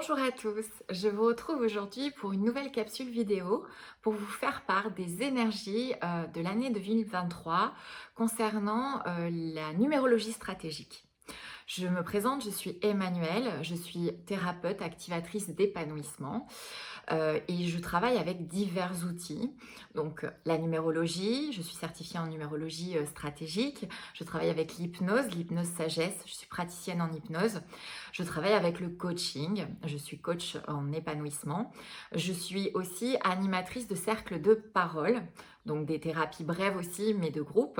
Bonjour à tous, je vous retrouve aujourd'hui pour une nouvelle capsule vidéo pour vous faire part des énergies de l'année 2023 concernant la numérologie stratégique. Je me présente, je suis Emmanuelle, je suis thérapeute activatrice d'épanouissement et je travaille avec divers outils. Donc la numérologie, je suis certifiée en numérologie stratégique, je travaille avec l'hypnose sagesse, je suis praticienne en hypnose, je travaille avec le coaching, je suis coach en épanouissement, je suis aussi animatrice de cercles de parole, donc des thérapies brèves aussi, mais de groupe,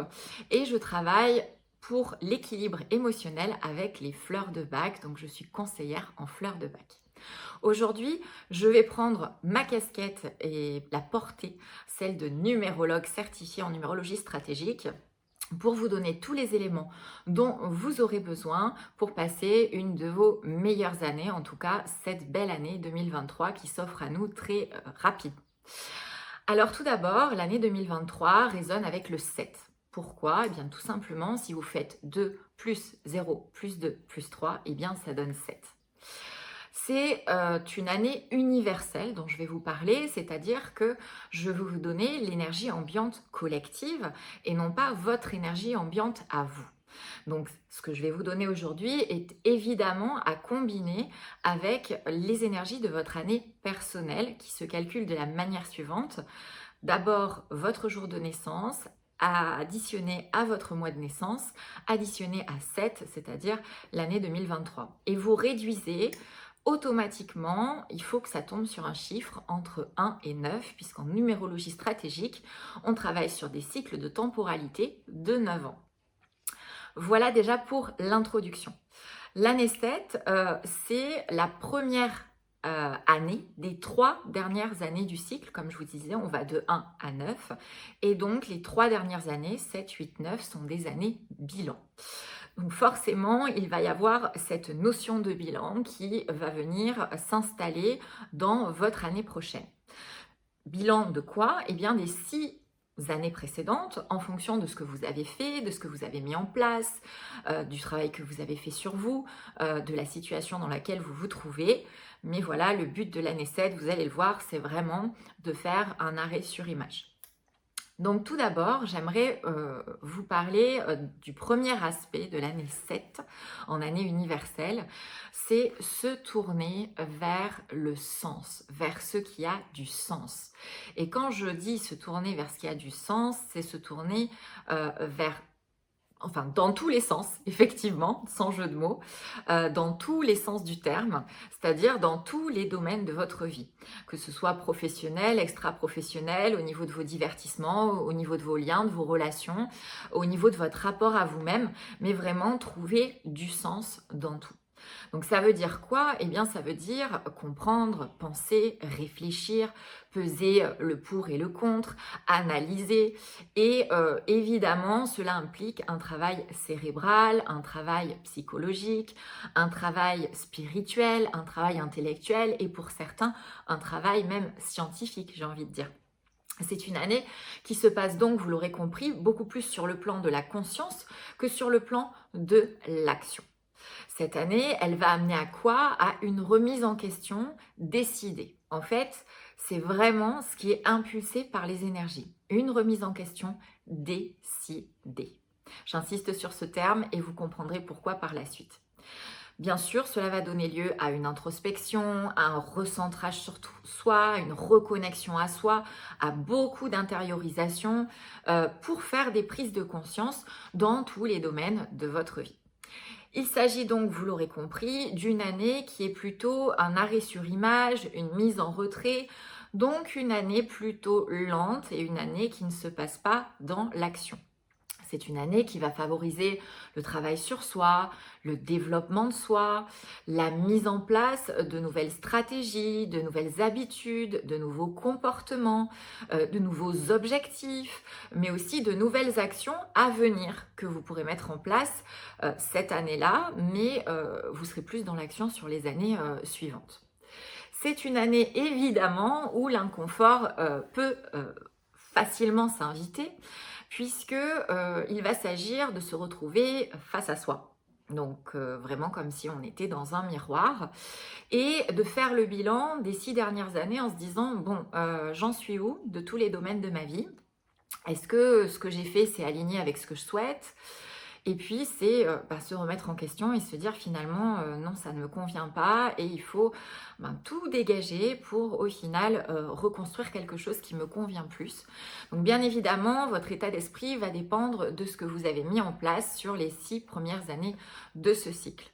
et je travaille pour l'équilibre émotionnel avec les fleurs de bac, donc je suis conseillère en fleurs de bac. Aujourd'hui, je vais prendre ma casquette et la porter, celle de numérologue certifiée en numérologie stratégique, pour vous donner tous les éléments dont vous aurez besoin pour passer une de vos meilleures années, en tout cas cette belle année 2023 qui s'offre à nous très rapide. Alors tout d'abord, l'année 2023 résonne avec le 7. Pourquoi? Eh bien tout simplement, si vous faites 2 plus 0 plus 2 plus 3, eh bien ça donne 7. C'est une année universelle dont je vais vous parler, c'est-à-dire que je vais vous donner l'énergie ambiante collective et non pas votre énergie ambiante à vous. Donc, ce que je vais vous donner aujourd'hui est évidemment à combiner avec les énergies de votre année personnelle qui se calculent de la manière suivante. D'abord, votre jour de naissance, additionné à votre mois de naissance, additionné à 7, c'est-à-dire l'année 2023. Et vous réduisez automatiquement, il faut que ça tombe sur un chiffre entre 1 et 9, puisqu'en numérologie stratégique, on travaille sur des cycles de temporalité de 9 ans. Voilà déjà pour l'introduction. L'année 7, c'est la première année des 3 dernières années du cycle. Comme je vous disais, on va de 1 à 9. Et donc, les 3 dernières années, 7, 8, 9, sont des années bilan. Donc forcément, il va y avoir cette notion de bilan qui va venir s'installer dans votre année prochaine. Bilan de quoi? Eh bien, des 6 années précédentes, en fonction de ce que vous avez fait, de ce que vous avez mis en place, du travail que vous avez fait sur vous, de la situation dans laquelle vous vous trouvez. Mais voilà, le but de l'année 7, vous allez le voir, c'est vraiment de faire un arrêt sur image. Donc tout d'abord, j'aimerais vous parler du premier aspect de l'année 7 en année universelle, c'est se tourner vers le sens, vers ce qui a du sens. Et quand je dis se tourner vers ce qui a du sens, c'est se tourner vers dans tous les sens, effectivement, sans jeu de mots, dans tous les sens du terme, c'est-à-dire dans tous les domaines de votre vie, que ce soit professionnel, extra-professionnel, au niveau de vos divertissements, au niveau de vos liens, de vos relations, au niveau de votre rapport à vous-même, mais vraiment trouver du sens dans tout. Donc ça veut dire quoi? Eh bien ça veut dire comprendre, penser, réfléchir, peser le pour et le contre, analyser et évidemment cela implique un travail cérébral, un travail psychologique, un travail spirituel, un travail intellectuel et pour certains un travail même scientifique, j'ai envie de dire. C'est une année qui se passe donc, vous l'aurez compris, beaucoup plus sur le plan de la conscience que sur le plan de l'action. Cette année, elle va amener à quoi? À une remise en question décidée. En fait, c'est vraiment ce qui est impulsé par les énergies. Une remise en question décidée. J'insiste sur ce terme et vous comprendrez pourquoi par la suite. Bien sûr, cela va donner lieu à une introspection, à un recentrage sur soi, une reconnexion à soi, à beaucoup d'intériorisation pour faire des prises de conscience dans tous les domaines de votre vie. Il s'agit donc, vous l'aurez compris, d'une année qui est plutôt un arrêt sur image, une mise en retrait, donc une année plutôt lente et une année qui ne se passe pas dans l'action. C'est une année qui va favoriser le travail sur soi, le développement de soi, la mise en place de nouvelles stratégies, de nouvelles habitudes, de nouveaux comportements, de nouveaux objectifs, mais aussi de nouvelles actions à venir que vous pourrez mettre en place cette année-là, mais vous serez plus dans l'action sur les années suivantes. C'est une année évidemment où l'inconfort peut facilement s'inviter puisque il va s'agir de se retrouver face à soi. Donc vraiment comme si on était dans un miroir et de faire le bilan des 6 dernières années en se disant: «Bon, j'en suis où de tous les domaines de ma vie? Est-ce que ce que j'ai fait, c'est aligné avec ce que je souhaite?» Et puis c'est, se remettre en question et se dire finalement, «Non, ça ne me convient pas» et il faut, tout dégager pour au final, reconstruire quelque chose qui me convient plus. Donc bien évidemment, votre état d'esprit va dépendre de ce que vous avez mis en place sur les 6 premières années de ce cycle.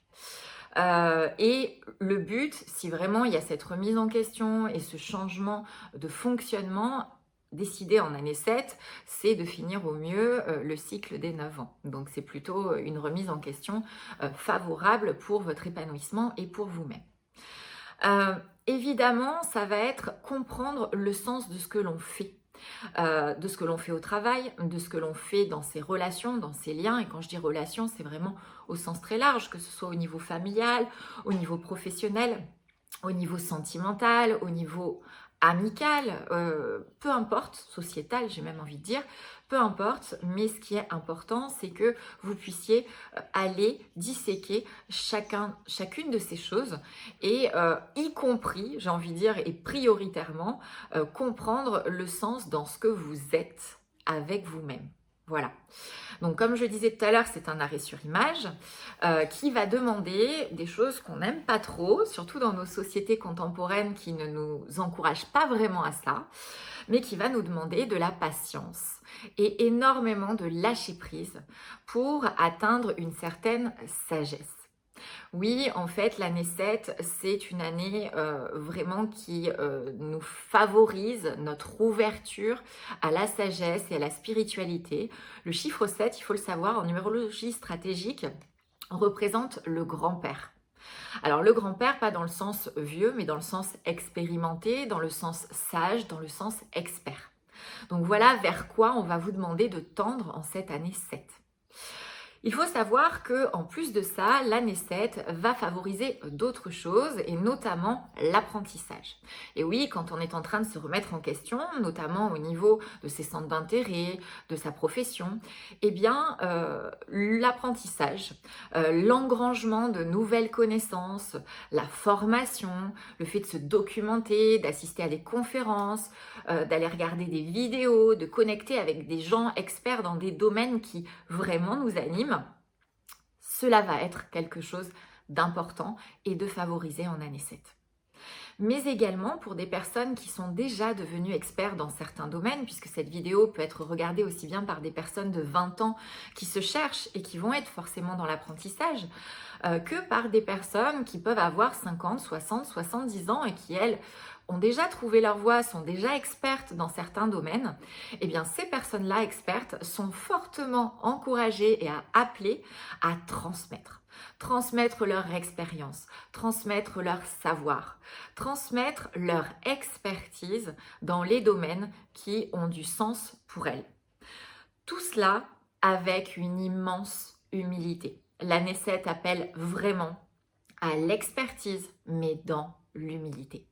Et le but, si vraiment il y a cette remise en question et ce changement de fonctionnement décidé en année 7, c'est de finir au mieux le cycle des 9 ans. Donc c'est plutôt une remise en question favorable pour votre épanouissement et pour vous-même. Euh, Évidemment, ça va être comprendre le sens de ce que l'on fait. De ce que l'on fait au travail, de ce que l'on fait dans ses relations, dans ses liens. Et quand je dis relations, c'est vraiment au sens très large, que ce soit au niveau familial, au niveau professionnel, au niveau sentimental, au niveau amical, peu importe, sociétal, j'ai même envie de dire, peu importe, mais ce qui est important, c'est que vous puissiez aller disséquer chacune de ces choses et y compris, j'ai envie de dire, et prioritairement, comprendre le sens dans ce que vous êtes avec vous-même. Voilà. Donc comme je disais tout à l'heure, c'est un arrêt sur image qui va demander des choses qu'on n'aime pas trop, surtout dans nos sociétés contemporaines qui ne nous encouragent pas vraiment à ça, mais qui va nous demander de la patience et énormément de lâcher prise pour atteindre une certaine sagesse. Oui, en fait, l'année 7, c'est une année vraiment qui nous favorise notre ouverture à la sagesse et à la spiritualité. Le chiffre 7, il faut le savoir, en numérologie stratégique, représente le grand-père. Alors le grand-père, pas dans le sens vieux, mais dans le sens expérimenté, dans le sens sage, dans le sens expert. Donc voilà vers quoi on va vous demander de tendre en cette année 7. Il faut savoir que en plus de ça, l'année 7 va favoriser d'autres choses et notamment l'apprentissage. Et oui, quand on est en train de se remettre en question, notamment au niveau de ses centres d'intérêt, de sa profession, eh bien l'apprentissage, l'engrangement de nouvelles connaissances, la formation, le fait de se documenter, d'assister à des conférences, d'aller regarder des vidéos, de connecter avec des gens experts dans des domaines qui vraiment nous animent, cela va être quelque chose d'important et de favorisé en année 7. Mais également pour des personnes qui sont déjà devenues experts dans certains domaines, puisque cette vidéo peut être regardée aussi bien par des personnes de 20 ans qui se cherchent et qui vont être forcément dans l'apprentissage, que par des personnes qui peuvent avoir 50, 60, 70 ans et qui, elles, ont déjà trouvé leur voie, sont déjà expertes dans certains domaines. Eh bien, ces personnes-là expertes sont fortement encouragées et appelées à transmettre. Transmettre leur expérience, transmettre leur savoir, transmettre leur expertise dans les domaines qui ont du sens pour elles. Tout cela avec une immense humilité. L'année 7 appelle vraiment à l'expertise, mais dans l'humilité.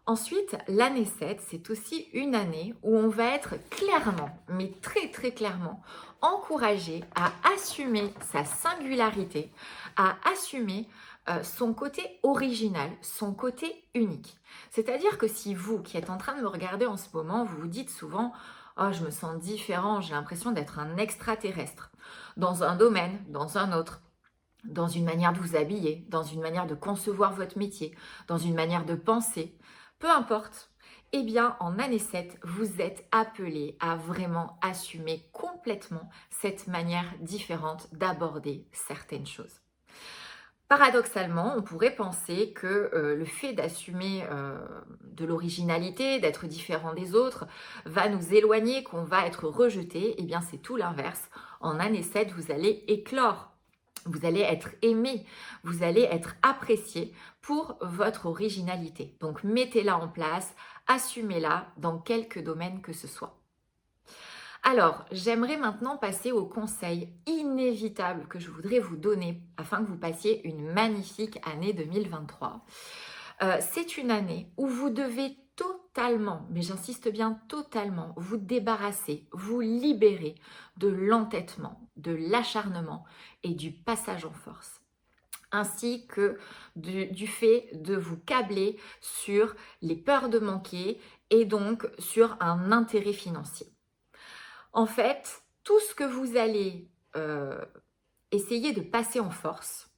Ensuite, l'année 7, c'est aussi une année où on va être clairement, mais très très clairement, encouragé à assumer sa singularité, à assumer son côté original, son côté unique. C'est-à-dire que si vous, qui êtes en train de me regarder en ce moment, vous vous dites souvent « Oh, je me sens différent, j'ai l'impression d'être un extraterrestre » dans un domaine, dans un autre, dans une manière de vous habiller, dans une manière de concevoir votre métier, dans une manière de penser, peu importe, eh bien en année 7, vous êtes appelé à vraiment assumer complètement cette manière différente d'aborder certaines choses. Paradoxalement, on pourrait penser que le fait d'assumer de l'originalité, d'être différent des autres, va nous éloigner, qu'on va être rejeté. Eh bien, c'est tout l'inverse. En année 7, vous allez éclore. Vous allez être aimé, vous allez être apprécié pour votre originalité. Donc, mettez-la en place, assumez-la dans quelque domaine que ce soit. Alors, j'aimerais maintenant passer au conseil inévitable que je voudrais vous donner afin que vous passiez une magnifique année 2023. C'est une année où vous devez totalement, mais j'insiste bien totalement, vous débarrasser, vous libérer de l'entêtement, de l'acharnement et du passage en force, ainsi que du fait de vous câbler sur les peurs de manquer et donc sur un intérêt financier. En fait, tout ce que vous allez essayer de passer en force,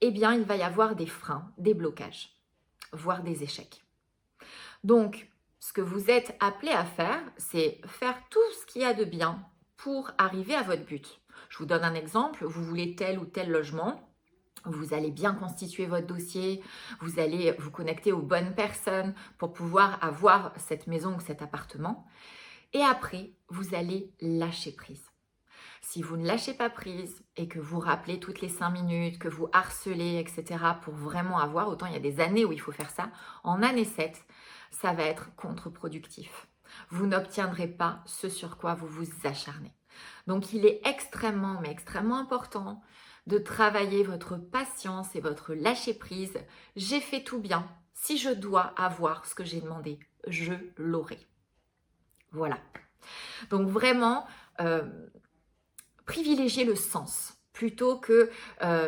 eh bien, il va y avoir des freins, des blocages, voire des échecs. Donc, ce que vous êtes appelé à faire, c'est faire tout ce qu'il y a de bien pour arriver à votre but. Je vous donne un exemple, vous voulez tel ou tel logement, vous allez bien constituer votre dossier, vous allez vous connecter aux bonnes personnes pour pouvoir avoir cette maison ou cet appartement. Et après, vous allez lâcher prise. Si vous ne lâchez pas prise et que vous rappelez toutes les 5 minutes, que vous harcelez, etc. pour vraiment avoir, autant il y a des années où il faut faire ça, en année 7, ça va être contre-productif. Vous n'obtiendrez pas ce sur quoi vous vous acharnez. Donc il est extrêmement, mais extrêmement important de travailler votre patience et votre lâcher-prise. J'ai fait tout bien. Si je dois avoir ce que j'ai demandé, je l'aurai. Voilà. Donc vraiment, privilégiez le sens plutôt que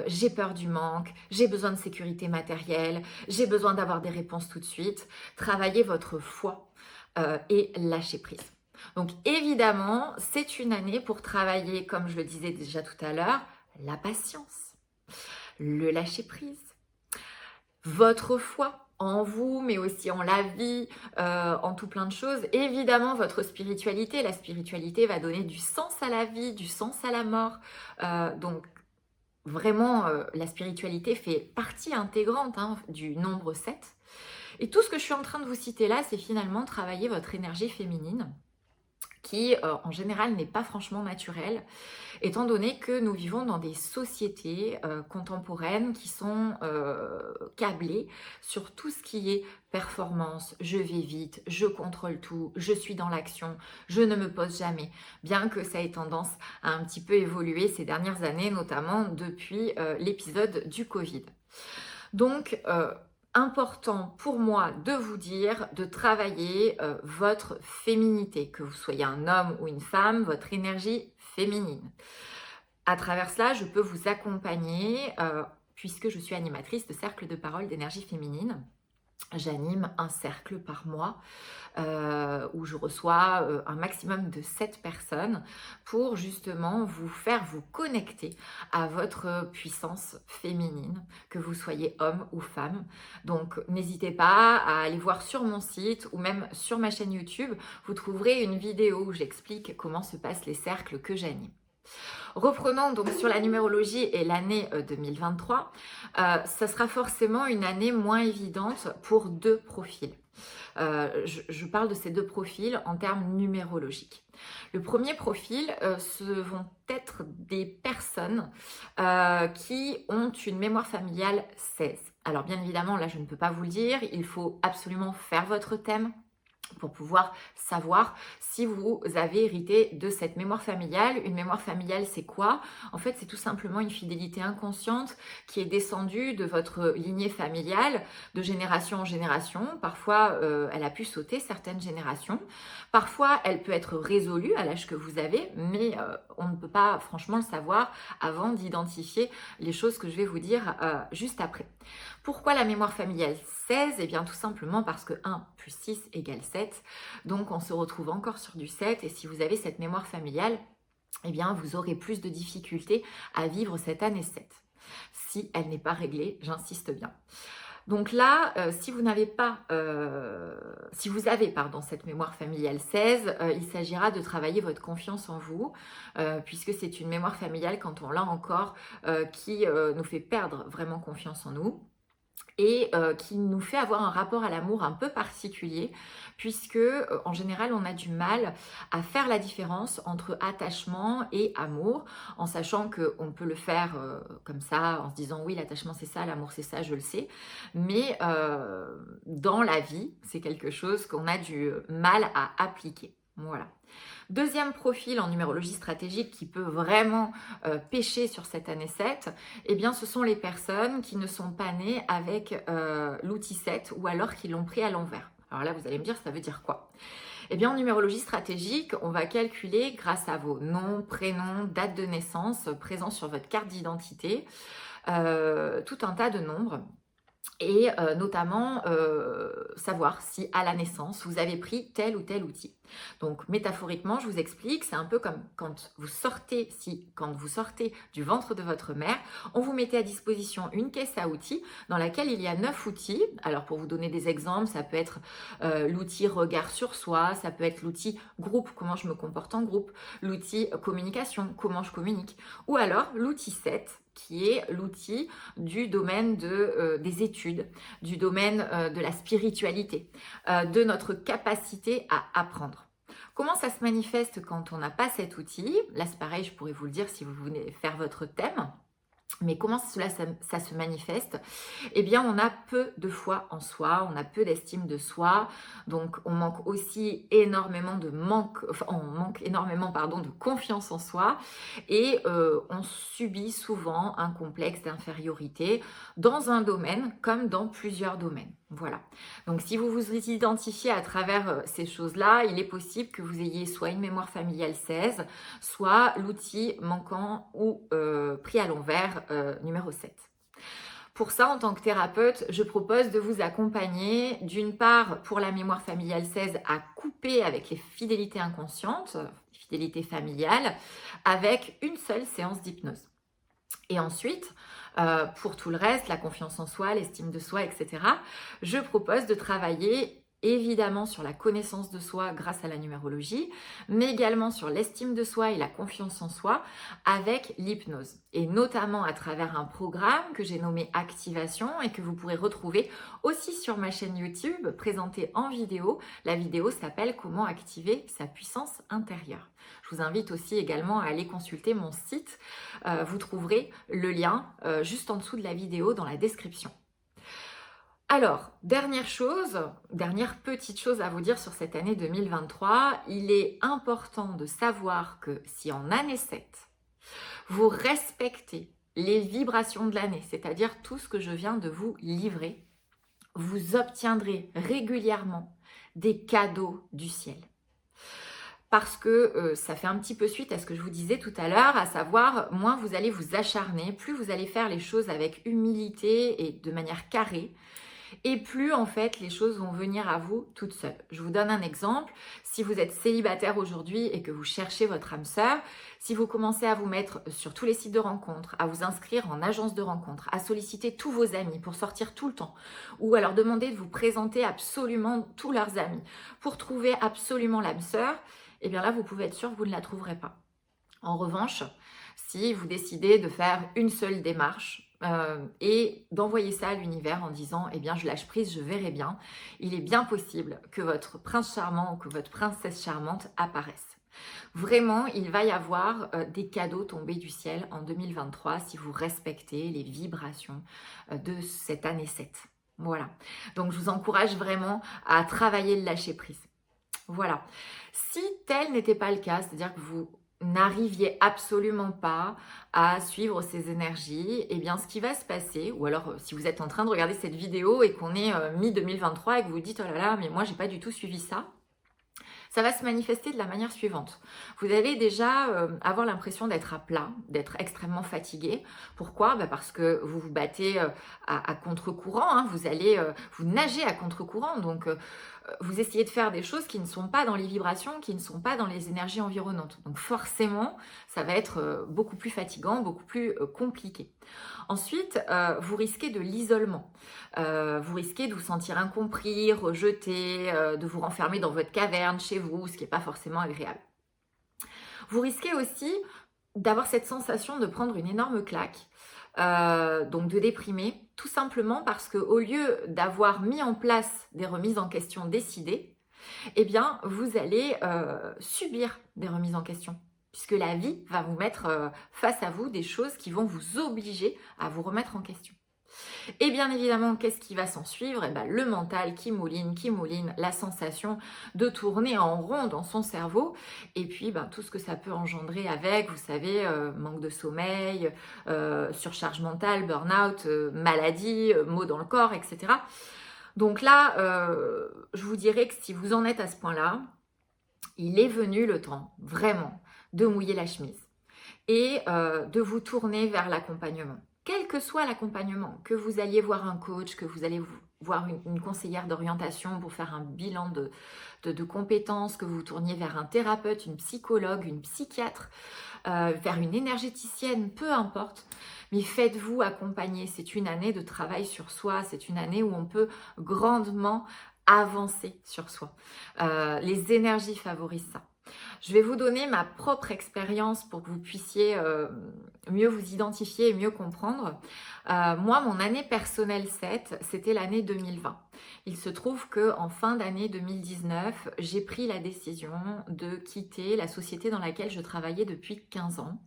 j'ai peur du manque, j'ai besoin de sécurité matérielle, j'ai besoin d'avoir des réponses tout de suite. Travaillez votre foi et lâchez prise. Donc évidemment, c'est une année pour travailler, comme je le disais déjà tout à l'heure, la patience, le lâcher prise, votre foi en vous, mais aussi en la vie, en tout plein de choses. Évidemment, votre spiritualité. La spiritualité va donner du sens à la vie, du sens à la mort. Donc, vraiment, la spiritualité fait partie intégrante du nombre 7. Et tout ce que je suis en train de vous citer là, c'est finalement travailler votre énergie féminine, qui en général n'est pas franchement naturelle, étant donné que nous vivons dans des sociétés contemporaines qui sont câblées sur tout ce qui est performance, je vais vite, je contrôle tout, je suis dans l'action, je ne me pose jamais, bien que ça ait tendance à un petit peu évoluer ces dernières années, notamment depuis l'épisode du Covid. Donc, important pour moi de vous dire de travailler votre féminité, que vous soyez un homme ou une femme, votre énergie féminine. À travers cela, je peux vous accompagner puisque je suis animatrice de cercle de parole d'énergie féminine. J'anime un cercle par mois où je reçois un maximum de 7 personnes pour justement vous faire vous connecter à votre puissance féminine, que vous soyez homme ou femme. Donc n'hésitez pas à aller voir sur mon site ou même sur ma chaîne YouTube, vous trouverez une vidéo où j'explique comment se passent les cercles que j'anime. Reprenons donc sur la numérologie et l'année 2023, ça sera forcément une année moins évidente pour 2 profils. Je parle de ces 2 profils en termes numérologiques. Le premier profil, ce vont être des personnes qui ont une mémoire familiale 16. Alors bien évidemment, là je ne peux pas vous le dire, il faut absolument faire votre thème pour pouvoir savoir si vous avez hérité de cette mémoire familiale. Une mémoire familiale, c'est quoi? En fait, c'est tout simplement une fidélité inconsciente qui est descendue de votre lignée familiale de génération en génération. Parfois, elle a pu sauter certaines générations. Parfois, elle peut être résolue à l'âge que vous avez, mais on ne peut pas franchement le savoir avant d'identifier les choses que je vais vous dire juste après. Pourquoi la mémoire familiale 16? Eh bien tout simplement parce que 1 plus 6 égale 7. Donc on se retrouve encore sur du 7 et si vous avez cette mémoire familiale, eh bien vous aurez plus de difficultés à vivre cette année 7. Si elle n'est pas réglée, j'insiste bien. Donc là, si vous avez cette mémoire familiale 16, il s'agira de travailler votre confiance en vous, puisque c'est une mémoire familiale, quand on l'a encore, qui nous fait perdre vraiment confiance en nous. Et qui nous fait avoir un rapport à l'amour un peu particulier, puisque en général on a du mal à faire la différence entre attachement et amour, en sachant qu'on peut le faire comme ça, en se disant oui, l'attachement c'est ça, l'amour c'est ça, je le sais, mais dans la vie c'est quelque chose qu'on a du mal à appliquer. Voilà. Deuxième profil en numérologie stratégique qui peut vraiment pêcher sur cette année 7, eh bien ce sont les personnes qui ne sont pas nées avec l'outil 7 ou alors qui l'ont pris à l'envers. Alors là, vous allez me dire, ça veut dire quoi? Eh bien, en numérologie stratégique, on va calculer grâce à vos noms, prénoms, date de naissance présents sur votre carte d'identité, tout un tas de nombres et notamment savoir si à la naissance vous avez pris tel ou tel outil. Donc métaphoriquement, je vous explique, c'est un peu comme quand vous sortez, quand vous sortez du ventre de votre mère, on vous mettait à disposition une caisse à outils dans laquelle il y a 9 outils. Alors pour vous donner des exemples, ça peut être l'outil regard sur soi, ça peut être l'outil groupe, comment je me comporte en groupe, l'outil communication, comment je communique, ou alors l'outil 7 qui est l'outil du domaine des études, du domaine de la spiritualité, de notre capacité à apprendre. Comment ça se manifeste quand on n'a pas cet outil? Là, c'est pareil, je pourrais vous le dire si vous venez faire votre thème. Mais comment ça se manifeste? Eh bien, on a peu de foi en soi, on a peu d'estime de soi, donc on manque aussi énormément on manque énormément, pardon, de confiance en soi et on subit souvent un complexe d'infériorité dans un domaine comme dans plusieurs domaines. Voilà. Donc, si vous vous identifiez à travers ces choses-là, il est possible que vous ayez soit une mémoire familiale 16, soit l'outil manquant ou pris à l'envers numéro 7. Pour ça, en tant que thérapeute, je propose de vous accompagner, d'une part, pour la mémoire familiale 16, à couper avec les fidélités inconscientes, fidélités familiales, avec une seule séance d'hypnose. Et ensuite, pour tout le reste, la confiance en soi, l'estime de soi, etc., je propose de travailler évidemment sur la connaissance de soi grâce à la numérologie, mais également sur l'estime de soi et la confiance en soi avec l'hypnose. Et notamment à travers un programme que j'ai nommé Activation et que vous pourrez retrouver aussi sur ma chaîne YouTube, présenté en vidéo. La vidéo s'appelle Comment activer sa puissance intérieure. Je vous invite aussi également à aller consulter mon site. Vous trouverez le lien juste en dessous de la vidéo dans la description. Alors, dernière petite chose à vous dire sur cette année 2023, il est important de savoir que si en année 7, vous respectez les vibrations de l'année, c'est-à-dire tout ce que je viens de vous livrer, vous obtiendrez régulièrement des cadeaux du ciel. Parce que ça fait un petit peu suite à ce que je vous disais tout à l'heure, à savoir, moins vous allez vous acharner, plus vous allez faire les choses avec humilité et de manière carrée, et plus en fait les choses vont venir à vous toutes seules. Je vous donne un exemple. Si vous êtes célibataire aujourd'hui et que vous cherchez votre âme sœur, si vous commencez à vous mettre sur tous les sites de rencontres, à vous inscrire en agence de rencontres, à solliciter tous vos amis pour sortir tout le temps, ou à leur demander de vous présenter absolument tous leurs amis pour trouver absolument l'âme sœur, eh bien là vous pouvez être sûr que vous ne la trouverez pas. En revanche, si vous décidez de faire une seule démarche, et d'envoyer ça à l'univers en disant eh bien je lâche prise, je verrai bien, il est bien possible que votre prince charmant ou que votre princesse charmante apparaisse. Vraiment, il va y avoir des cadeaux tombés du ciel en 2023 si vous respectez les vibrations de cette année 7. Voilà, donc je vous encourage vraiment à travailler le lâcher prise. Voilà, si tel n'était pas le cas, c'est-à-dire que vous n'arriviez absolument pas à suivre ces énergies, eh bien ce qui va se passer, ou alors si vous êtes en train de regarder cette vidéo et qu'on est mi-2023 et que vous dites oh là là mais moi j'ai pas du tout suivi ça, ça va se manifester de la manière suivante. Vous allez déjà avoir l'impression d'être à plat, d'être extrêmement fatigué. Pourquoi? Parce que vous vous battez à contre-courant, hein. Vous nagez à contre-courant, donc vous essayez de faire des choses qui ne sont pas dans les vibrations, qui ne sont pas dans les énergies environnantes. Donc forcément, ça va être beaucoup plus fatigant, beaucoup plus compliqué. Ensuite, vous risquez de l'isolement. Vous risquez de vous sentir incompris, rejeté, de vous renfermer dans votre caverne chez vous, ce qui n'est pas forcément agréable. Vous risquez aussi d'avoir cette sensation de prendre une énorme claque, donc de déprimer, tout simplement parce qu'au lieu d'avoir mis en place des remises en question décidées, eh bien, vous allez subir des remises en question. Puisque la vie va vous mettre face à vous des choses qui vont vous obliger à vous remettre en question. Et bien évidemment, qu'est-ce qui va s'en suivre? Eh bien, le mental qui mouline, la sensation de tourner en rond dans son cerveau, et puis tout ce que ça peut engendrer avec, vous savez, manque de sommeil, surcharge mentale, burn-out, maladie, maux dans le corps, etc. Donc là, je vous dirais que si vous en êtes à ce point-là, il est venu le temps, vraiment, de mouiller la chemise et de vous tourner vers l'accompagnement. Quel que soit l'accompagnement, que vous alliez voir un coach, que vous allez voir une conseillère d'orientation pour faire un bilan de compétences, que vous tourniez vers un thérapeute, une psychologue, une psychiatre, vers une énergéticienne, peu importe, mais faites-vous accompagner. C'est une année de travail sur soi, c'est une année où on peut grandement avancer sur soi. Les énergies favorisent ça. Je vais vous donner ma propre expérience pour que vous puissiez mieux vous identifier et mieux comprendre. Moi, mon année personnelle 7, c'était l'année 2020. Il se trouve qu'en fin d'année 2019, j'ai pris la décision de quitter la société dans laquelle je travaillais depuis 15 ans.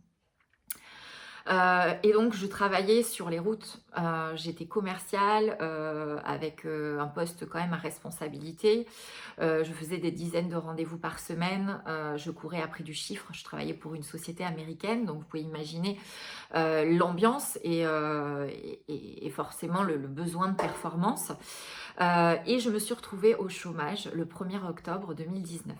Et donc, je travaillais sur les routes. J'étais commerciale avec un poste quand même à responsabilité. Je faisais des dizaines de rendez-vous par semaine. Je courais après du chiffre. Je travaillais pour une société américaine. Donc, vous pouvez imaginer l'ambiance et forcément le besoin de performance. Et je me suis retrouvée au chômage le 1er octobre 2019.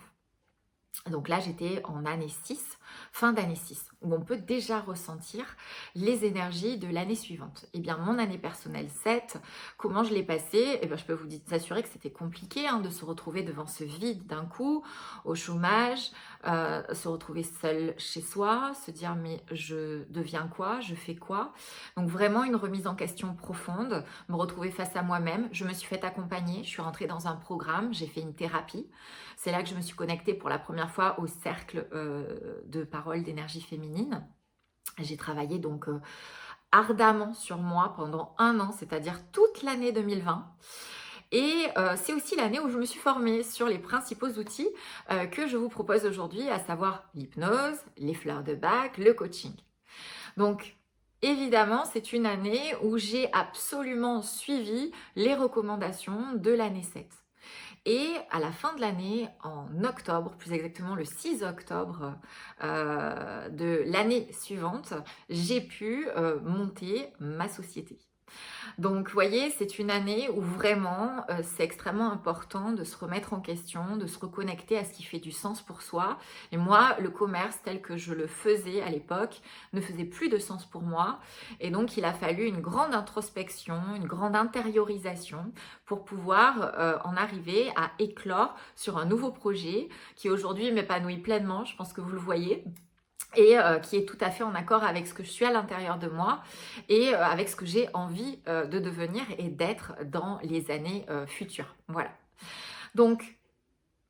Donc là, j'étais en année 6, fin d'année 6, où on peut déjà ressentir les énergies de l'année suivante. Eh bien, mon année personnelle 7, comment je l'ai passée? Eh bien, je peux vous assurer que c'était compliqué de se retrouver devant ce vide d'un coup, au chômage, se retrouver seul chez soi, se dire mais je deviens quoi? Je fais quoi? Donc vraiment une remise en question profonde, me retrouver face à moi-même. Je me suis fait accompagner, je suis rentrée dans un programme, j'ai fait une thérapie. C'est là que je me suis connectée pour la première fois au cercle de parole d'énergie féminine. J'ai travaillé donc ardemment sur moi pendant 1 an, c'est-à-dire toute l'année 2020. Et c'est aussi l'année où je me suis formée sur les principaux outils que je vous propose aujourd'hui, à savoir l'hypnose, les fleurs de Bach, le coaching. Donc, évidemment, c'est une année où j'ai absolument suivi les recommandations de l'année 7. Et à la fin de l'année, en octobre, plus exactement le 6 octobre de l'année suivante, j'ai pu monter ma société. Donc, vous voyez, c'est une année où vraiment, c'est extrêmement important de se remettre en question, de se reconnecter à ce qui fait du sens pour soi. Et moi, le commerce tel que je le faisais à l'époque ne faisait plus de sens pour moi. Et donc, il a fallu une grande introspection, une grande intériorisation pour pouvoir en arriver à éclore sur un nouveau projet qui aujourd'hui m'épanouit pleinement. Je pense que vous le voyez. Et qui est tout à fait en accord avec ce que je suis à l'intérieur de moi et avec ce que j'ai envie de devenir et d'être dans les années futures. Voilà. Donc,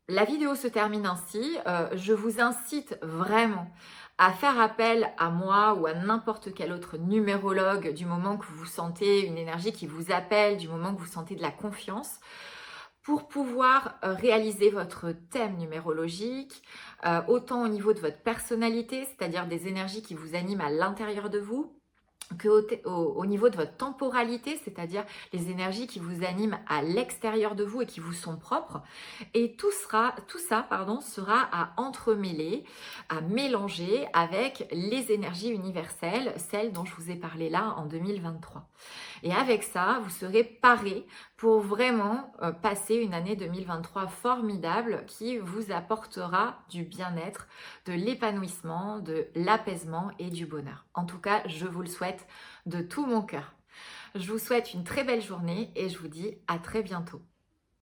la vidéo se termine ainsi. Je vous incite vraiment à faire appel à moi ou à n'importe quel autre numérologue du moment que vous sentez une énergie qui vous appelle, du moment que vous sentez de la confiance, pour pouvoir réaliser votre thème numérologique, autant au niveau de votre personnalité, c'est-à-dire des énergies qui vous animent à l'intérieur de vous, qu'au niveau de votre temporalité, c'est-à-dire les énergies qui vous animent à l'extérieur de vous et qui vous sont propres. Et tout ça sera à entremêler, à mélanger avec les énergies universelles, celles dont je vous ai parlé là en 2023. Et avec ça, vous serez paré pour vraiment passer une année 2023 formidable qui vous apportera du bien-être, de l'épanouissement, de l'apaisement et du bonheur. En tout cas, je vous le souhaite de tout mon cœur. Je vous souhaite une très belle journée et je vous dis à très bientôt.